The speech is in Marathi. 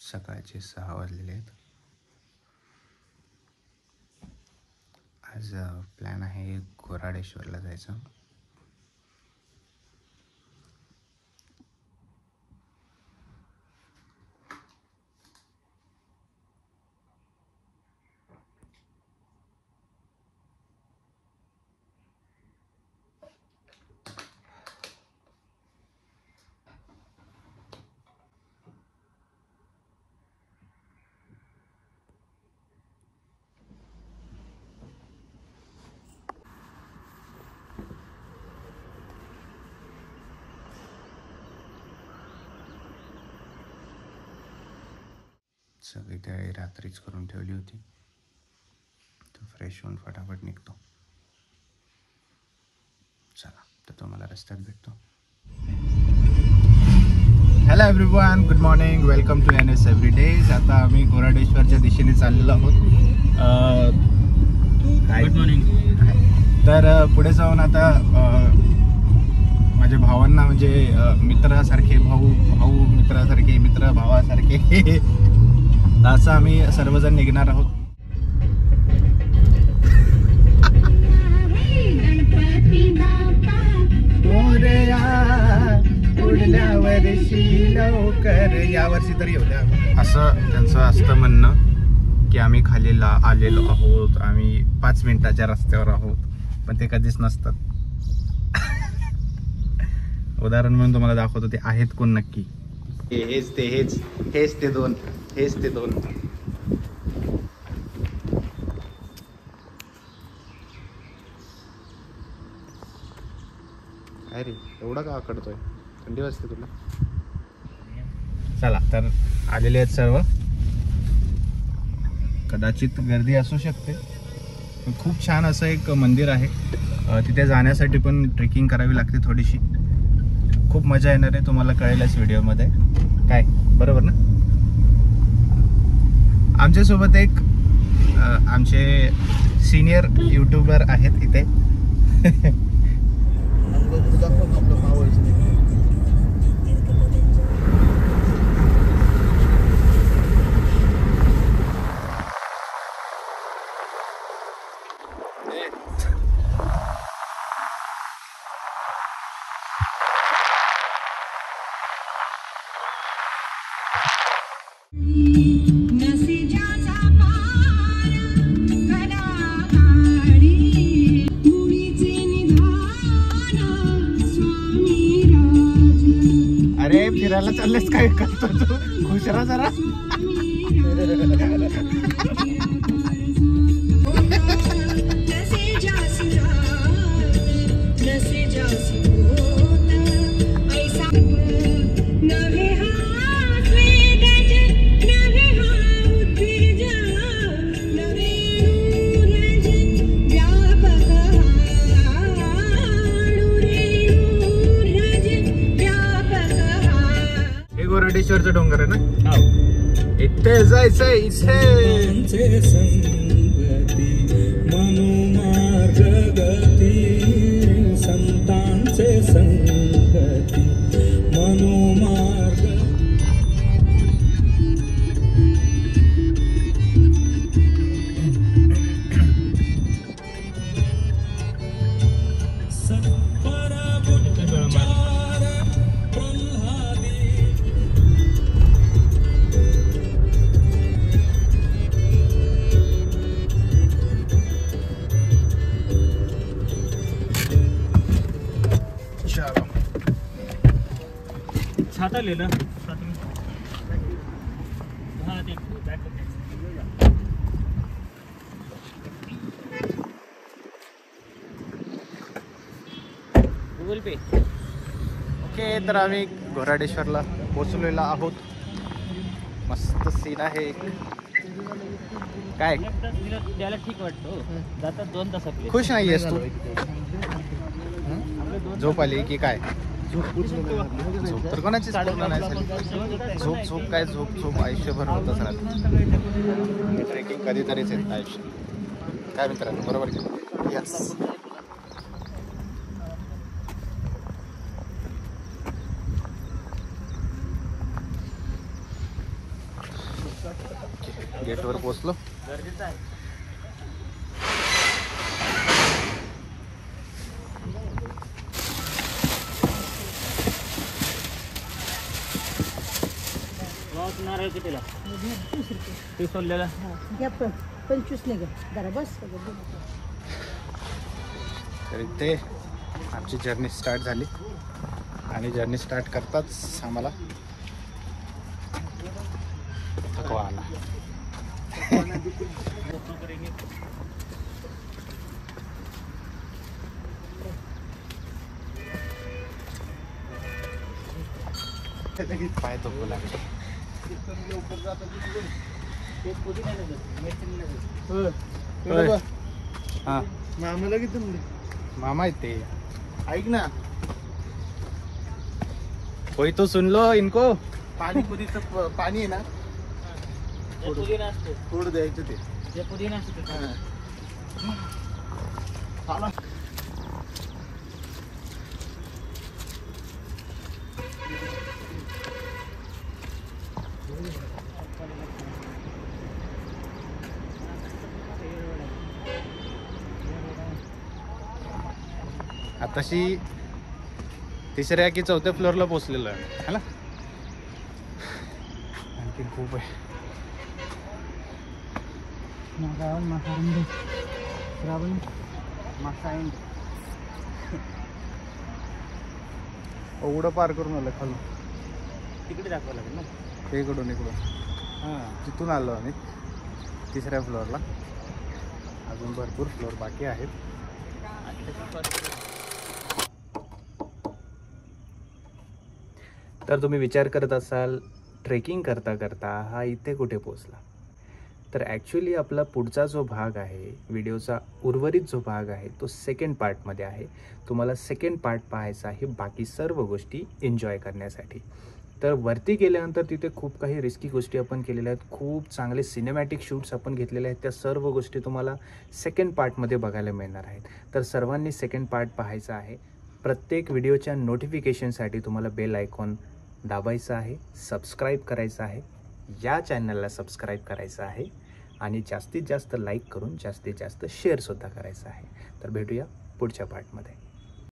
सकाळचे 6 वाजलेले आहेत. आज प्लॅन आहे घोराडेश्वरला जायचं. सगळी तयारी रात्रीच करून ठेवली होती, तो फ्रेश होऊन फटाफट निघतो. चला तर तुम्हाला रस्त्यात भेटतो. Hello everyone, good morning, welcome to NS everydays. आता आम्ही घोराडेश्वरच्या दिशेने चाललेलो आहोत. Good morning. तर पुढे जाऊन आता माझ्या भावांना म्हणजे मित्रासारखे, भाऊ मित्रासारखे, मित्र भावासारखे असं आम्ही सर्वजण निघणार आहोत. पुढल्या वर्षी लवकर, या वर्षी तरी येऊ द्या, असं त्यांचं असतं म्हणणं की आम्ही खाली आलेलो आहोत, आम्ही 5 मिनिटाच्या रस्त्यावर आहोत, पण ते कधीच नसतात. उदाहरण म्हणून तुम्हाला दाखवतो ते आहेत कोण नक्की. हेच ते दोन. काय रे एवढा का आकडतोय, थंडी वाजते तुला? चला तर आलेले आहेत सर्व. कदाचित गर्दी असू शकते, पण खूप छान असं एक मंदिर आहे. तिथे जाण्यासाठी पण ट्रेकिंग करावी लागते थोडीशी. खूप मजा येणार आहे, तुम्हाला कळेलच व्हिडिओमध्ये. काय बरोबर ना? आमच्यासोबत एक आमचे सिनियर यूट्यूबर आहेत इथे. अरे फिरायला चाललेस काय करतो तू? खुश राहा जरा. घोराडेश्वरचा डोंगर आहे ना, इथे जायचंय. इथे संतांचे संगती मनोमार्ग. छाता ले ला. गूगल पे. ओके, तर आम्ही घोराडेश्वरला पोचलेला आहोत. मस्त सीन आहे. काय त्याला ठीक वाटतो, जातात 2 तास आपले. खुश नाही आहेस तू? झोप आली की काय? झोप तर कोणाचीच पूर्ण नाही झाली. झोप काय झोप आयुष्यभर होतच राहते. ट्रेकिंग कधीतरीच येत आयुष्य. काय मित्रांनो, बरोबर की? यस. गेटवर पोचलो. गरजेचं आहे. नारळ कितीला? 30 सोडलेला. 25 नाही ग जरा बस. तर इथे आमची जर्नी स्टार्ट झाली आणि जर्नी स्टार्ट करताच आम्हाला थकवा आला. पाय धोकू लागले. हा मामाला किती मामा आहेत ते. ऐक ना, कोई तो सुन लो इनको. पाणी पुरीचं पाणी आहे ना, पुदिना असतो. थोडं द्यायचं ते. जे पुदिना असतो ते. चाला. आताशी 3ऱ्या की 4थ्या फ्लोअरला पोहोचलेलो आहे है ना. आणखी खूप आहे. एवढं पार करून आलं खालून. तिकडे दाखवावं लागेल ना. इकडून हां तिथून आलो आम्ही 3ऱ्या फ्लोअरला. अजून भरपूर फ्लोअर बाकी आहेत. तर तुम्ही विचार करत असाल ट्रेकिंग करता करता हा इथे कुठे पोचला. तर ॲक्च्युली आपला पुढचा जो भाग आहे व्हिडिओचा उर्वरित जो भाग आहे तो सेकंड पार्टमध्ये आहे. तुम्हाला सेकंड पार्ट पाहायचा आहे बाकी सर्व गोष्टी एन्जॉय करण्यासाठी. तर वरती गेल्यानंतर तिथे खूप काही रिस्की गोष्टी आपण केलेल्या आहेत. खूप चांगले सिनेमॅटिक शूट्स आपण घेतलेले आहेत. त्या सर्व गोष्टी तुम्हाला सेकंड पार्टमध्ये बघायला मिळणार आहेत. तर सर्वांनी सेकंड पार्ट पाहायचा आहे. प्रत्येक व्हिडिओच्या नोटिफिकेशनसाठी तुम्हाला बेल आयकॉन दाबायचं आहे, सबस्क्राईब करायचं आहे, या चॅनलला सबस्क्राईब करायचं आहे आणि जास्तीत जास्त लाईक करून जास्तीत जास्त शेअरसुद्धा करायचं आहे. तर भेटूया पुढच्या पार्टमध्ये.